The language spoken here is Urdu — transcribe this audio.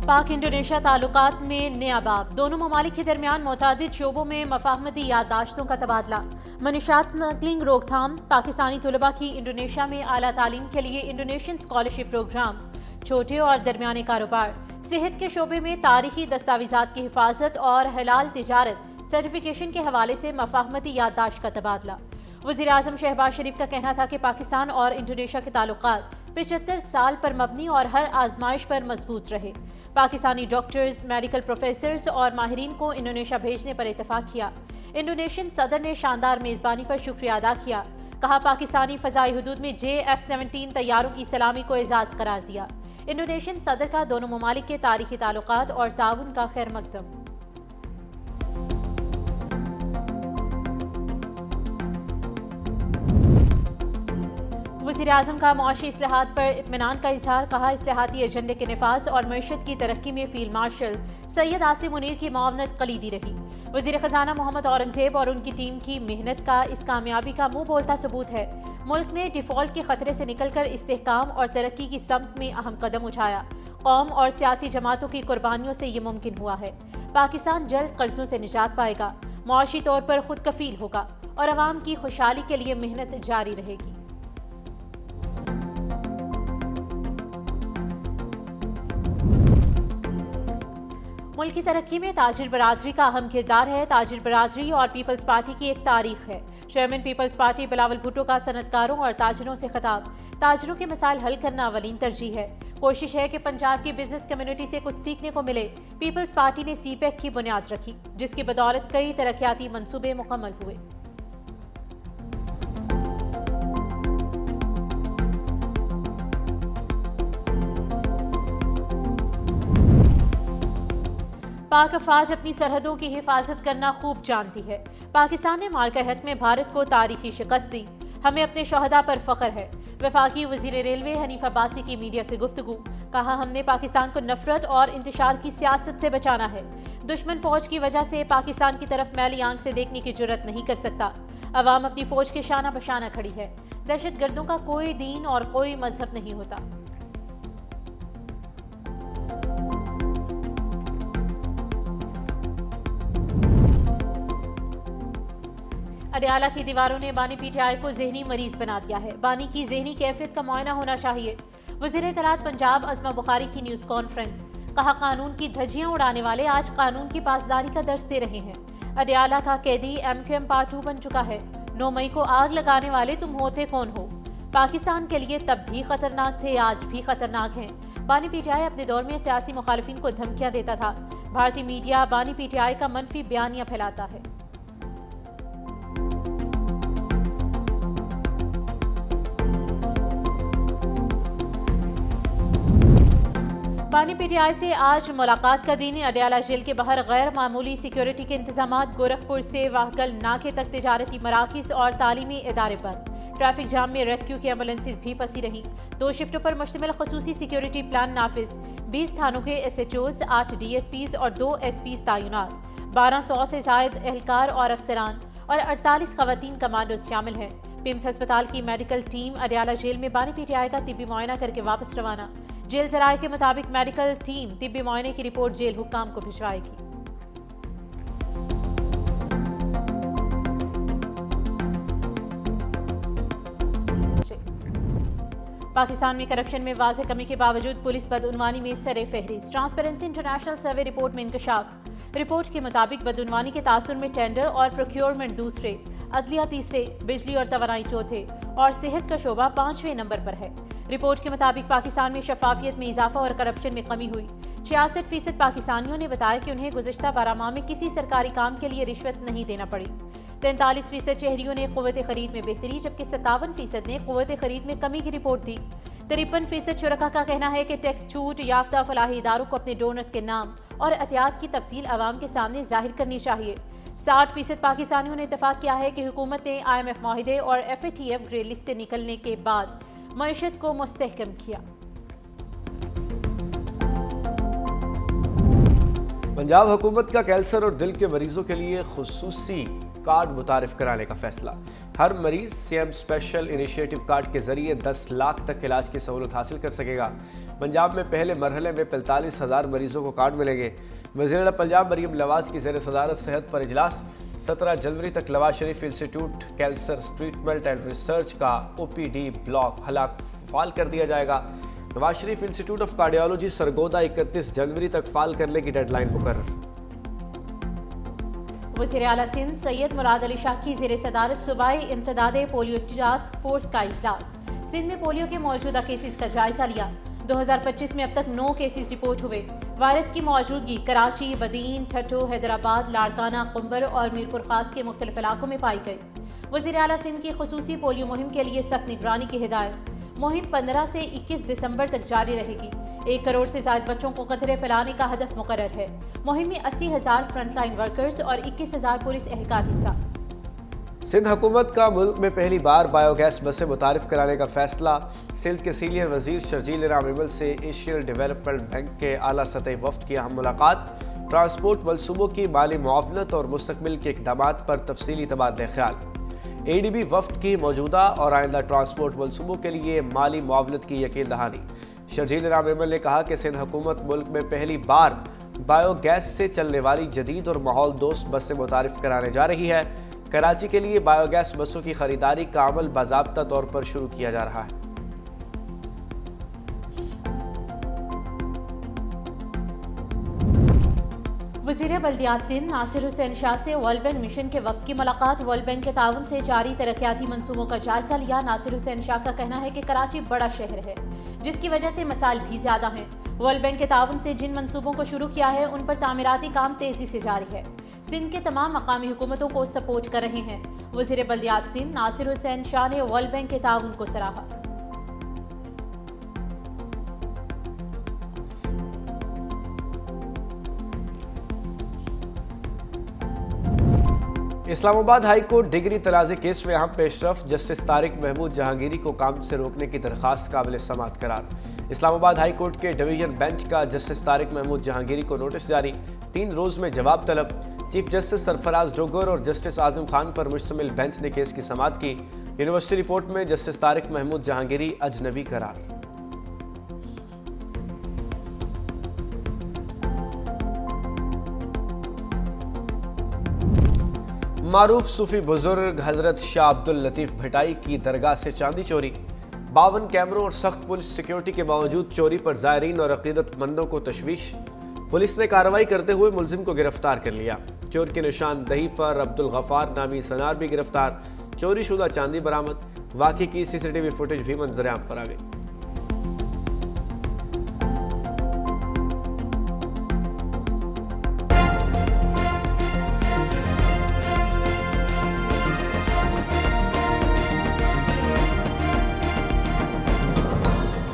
پاک انڈونیشیا تعلقات میں نیا باب، دونوں ممالک کے درمیان متعدد شعبوں میں مفاہمتی یادداشتوں کا تبادلہ۔ منشیات اسمگلنگ روک تھام، پاکستانی طلباء کی انڈونیشیا میں اعلیٰ تعلیم کے لیے انڈونیشین اسکالرشپ پروگرام، چھوٹے اور درمیانے کاروبار، صحت کے شعبے میں تاریخی دستاویزات کی حفاظت اور حلال تجارت سرٹیفکیشن کے حوالے سے مفاہمتی یادداشت کا تبادلہ۔ وزیراعظم شہباز شریف کا کہنا تھا کہ پاکستان اور انڈونیشیا کے تعلقات 75 سال پر مبنی اور ہر آزمائش پر مضبوط رہے۔ پاکستانی ڈاکٹرز، میڈیکل پروفیسرز اور ماہرین کو انڈونیشیا بھیجنے پر اتفاق کیا۔ انڈونیشین صدر نے شاندار میزبانی پر شکریہ ادا کیا، کہا پاکستانی فضائی حدود میں JF-17 طیاروں کی سلامی کو اعزاز قرار دیا۔ انڈونیشین صدر کا دونوں ممالک کے تاریخی تعلقات اور تعاون کا خیر مقدم۔ وزیراعظم کا معاشی اصلاحات پر اطمینان کا اظہار، کہا اصلاحاتی ایجنڈے کے نفاذ اور معیشت کی ترقی میں فیلڈ مارشل سید عاصم منیر کی معاونت کلیدی رہی۔ وزیر خزانہ محمد اورنگزیب اور ان کی ٹیم کی محنت کا اس کامیابی کا منہ بولتا ثبوت ہے۔ ملک نے ڈیفالٹ کے خطرے سے نکل کر استحکام اور ترقی کی سمت میں اہم قدم اٹھایا۔ قوم اور سیاسی جماعتوں کی قربانیوں سے یہ ممکن ہوا ہے۔ پاکستان جلد قرضوں سے نجات پائے گا، معاشی طور پر خود کفیل ہوگا اور عوام کی خوشحالی کے لیے محنت جاری رہے گی۔ ملک کی ترقی میں تاجر برادری کا اہم کردار ہے۔ تاجر برادری اور پیپلز پارٹی کی ایک تاریخ ہے۔ Chairman peoples party Bilawal Bhutto کا صنعتکاروں اور تاجروں سے خطاب، تاجروں کے مسائل حل کرنا اولین ترجیح ہے۔ کوشش ہے کہ پنجاب کی بزنس کمیونٹی سے کچھ سیکھنے کو ملے۔ پیپلز پارٹی نے CPEC کی بنیاد رکھی، جس کی بدولت کئی ترقیاتی منصوبے مکمل ہوئے۔ پاک افواج اپنی سرحدوں کی حفاظت کرنا خوب جانتی ہے۔ پاکستان نے مارکہ حق میں بھارت کو تاریخی شکست دی، ہمیں اپنے شہداء پر فخر ہے۔ وفاقی وزیر ریلوے حنیف عباسی کی میڈیا سے گفتگو، کہا ہم نے پاکستان کو نفرت اور انتشار کی سیاست سے بچانا ہے۔ دشمن فوج کی وجہ سے پاکستان کی طرف میلی آنکھ سے دیکھنے کی جرات نہیں کر سکتا۔ عوام اپنی فوج کے شانہ بشانہ کھڑی ہے۔ دہشت گردوں کا کوئی دین اور کوئی مذہب نہیں ہوتا۔ اڈیالہ کی دیواروں نے بانی PTI کو ذہنی مریض بنا دیا ہے، بانی کی ذہنی کیفیت کا معائنہ ہونا چاہیے۔ وزیر اطلاعات پنجاب عظمہ بخاری کی نیوز کانفرنس، کہا قانون کی دھجیاں اڑانے والے آج قانون کی پاسداری کا درس دے رہے ہیں۔ اڈیالہ کا قیدی MQM Part 2 بن چکا ہے۔ 9 مئی کو آگ لگانے والے تم ہوتے کون ہو؟ پاکستان کے لیے تب بھی خطرناک تھے، آج بھی خطرناک ہیں۔ بانی PTI اپنے دور میں سیاسی مخالفین کو دھمکیاں دیتا تھا۔ بھارتی میڈیا بانی PTI کا منفی بیانیہ پھیلاتا ہے۔ بانی PTI سے آج ملاقات کا دن، اڈیالہ جیل کے باہر غیر معمولی سیکیورٹی کے انتظامات، گورکھپور سے واہگل ناکے تک تجارتی مراکز اور تعلیمی ادارے بند۔ ٹریفک جام میں ریسکیو کی ایمبولینسز بھی پھنسی رہیں۔ 2 شفٹوں پر مشتمل خصوصی سیکیورٹی پلان نافذ، 20 تھانوں کے SHOs، 8 DSPs اور 2 SPs تعینات، 1200 سے زائد اہلکار اور افسران اور 48 خواتین کمانڈوز شامل ہیں۔ پمس ہسپتال کی میڈیکل ٹیم اڈیالہ جیل میں بانی PTI کا طبی معائنہ کر کے واپس روانہ۔ جیل ذرائع کے مطابق میڈیکل ٹیم طبی معائنے کی رپورٹ جیل حکام کو بھجوائے گی۔ پاکستان میں کرپشن میں واضح کمی کے باوجود پولیس بدعنوانی میں سر فہرست، ٹرانسپیرنسی انٹرنیشنل سروے رپورٹ میں انکشاف۔ رپورٹ کے مطابق بدعنوانی کے تاثر میں ٹینڈر اور پروکیورمنٹ دوسرے، عدلیہ تیسرے، بجلی اور توانائی چوتھے اور صحت کا شعبہ 5ویں نمبر پر ہے۔ رپورٹ کے مطابق پاکستان میں شفافیت میں اضافہ اور کرپشن میں کمی ہوئی۔ 66% پاکستانیوں نے بتایا کہ انہیں گزشتہ 12 ماہ میں کسی سرکاری کام کے لیے رشوت نہیں دینا پڑی۔ 43% شہریوں نے قوت خرید میں بہتری، جبکہ 57% نے قوت خرید میں کمی کی رپورٹ دی۔ 53% شرکاء کا کہنا ہے کہ ٹیکس چھوٹ یافتہ فلاحی اداروں کو اپنے ڈونرز کے نام اور عطیات کی تفصیل عوام کے سامنے ظاہر کرنی چاہیے۔ 60% پاکستانیوں نے اتفاق کیا ہے کہ حکومت نے IMF معاہدے اور FATF گرے لسٹ سے نکلنے کے بعد معیشت کو مستحکم کیا۔ پنجاب حکومت کا کینسر اور دل کے مریضوں کے لیے خصوصی کارڈ متعارف کرانے کا فیصلہ۔ ہر مریض CM اسپیشل انیشیٹو کارڈ کے ذریعے 10 لاکھ تک علاج کی سہولت حاصل کر سکے گا۔ پنجاب میں پہلے مرحلے میں 45,000 مریضوں کو کارڈ ملیں گے۔ وزیر اعلیٰ پنجاب مریم نواز کی زیر صدارت صحت پر اجلاس۔ 17 جنوری تک Nawaz Sharif institute cancer treatment and research کا OPD بلاک فعال کر دیا جائے گا۔ Nawaz Sharif institute of cardiology Sargodha 31 جنوری تک فعال کرنے کی ڈیڈ لائن مقرر۔ وزیر اعلیٰ سندھ سید مراد علی شاہ کی زیر صدارت صوبائی انسداد پولیو ٹاسک فورس کا اجلاس۔ سندھ میں پولیو کے موجودہ کیسز کا جائزہ لیا۔ 2025 میں اب تک 9 کیسز رپورٹ ہوئے۔ وائرس کی موجودگی کراچی، بدین، ٹھٹھو، حیدرآباد، لاڑکانہ، قمبر اور میرپور خاص کے مختلف علاقوں میں پائی گئی۔ وزیر اعلیٰ سندھ کی خصوصی پولیو مہم کے لیے سخت نگرانی کی ہدایت۔ مہم 15 سے 21 دسمبر تک جاری رہے گی۔ 1 کروڑ سے زائد بچوں کو قطرے پلانے کا ہدف مقرر ہے۔ مہم میں 80,000 فرنٹ لائن ورکرز اور 21,000 پولیس اہلکار حصہ۔ سندھ حکومت کا ملک میں پہلی بار بایو گیس بسیں متعارف کرانے کا فیصلہ۔ سندھ کے سینئر وزیر شرجیل انعام ایمل سے ایشین ڈیولپمنٹ بینک کے اعلیٰ سطحی وفد کی اہم ملاقات۔ ٹرانسپورٹ منصوبوں کی مالی معاونت اور مستقبل کے اقدامات پر تفصیلی تبادلہ خیال۔ ADB وفد کی موجودہ اور آئندہ ٹرانسپورٹ منصوبوں کے لیے مالی معاونت کی یقین دہانی۔ شرجیل انعام ایمل نے کہا کہ سندھ حکومت ملک میں پہلی بار بایو گیس سے چلنے والی جدید اور ماحول دوست بسیں متعارف کرانے جا رہی ہے۔ کراچی کے لیے بایو گیس بسوں کی خریداری کا عمل باضابطہ طور پر شروع کیا جا رہا ہے۔ وزیر بلدیات سندھ ناصر حسین شاہ سے ورلڈ بینک مشن کے وفد کی ملاقات۔ ورلڈ بینک کے تعاون سے جاری ترقیاتی منصوبوں کا جائزہ لیا۔ ناصر حسین شاہ کا کہنا ہے کہ کراچی بڑا شہر ہے، جس کی وجہ سے مسائل بھی زیادہ ہیں۔ ورلڈ بینک کے تعاون سے جن منصوبوں کو شروع کیا ہے ان پر تعمیراتی کام تیزی سے جاری ہے۔ سندھ کے تمام مقامی حکومتوں کو سپورٹ کر رہے ہیں۔ وزیر بلدیات سندھ ناصر حسین شاہ نے ورلڈ بینک کے تعاون کو سراہا۔ اسلام آباد ہائی کورٹ ڈگری تنازع کیس میں اہم پیش رفت۔ جسٹس طارق محمود جہانگیری کو کام سے روکنے کی درخواست قابل سماعت قرار۔ اسلام آباد ہائی کورٹ کے ڈویژن بینچ کا جسٹس طارق محمود جہانگیری کو نوٹس جاری۔ 3 روز میں جواب طلب۔ چیف جسٹس سرفراز ڈوگر اور جسٹس اعظم خان پر مشتمل بینچ نے کیس کی سماعت کی۔ یونیورسٹی رپورٹ میں جسٹس طارق محمود جہانگیری اجنبی قرار۔ معروف صوفی بزرگ حضرت شاہ عبد اللطیف بھٹائی کی درگاہ سے چاندی چوری۔ 52 کیمروں اور سخت پولیس سیکیورٹی کے باوجود چوری پر زائرین اور عقیدت مندوں کو تشویش۔ پولیس نے کارروائی کرتے ہوئے ملزم کو گرفتار کر لیا۔ چور کی نشاندہی پر عبدالغفار نامی سنار بھی گرفتار۔ چوری شدہ چاندی برآمد۔ واقعے کی CCTV فوٹیج بھی منظر عام پر آ گئی۔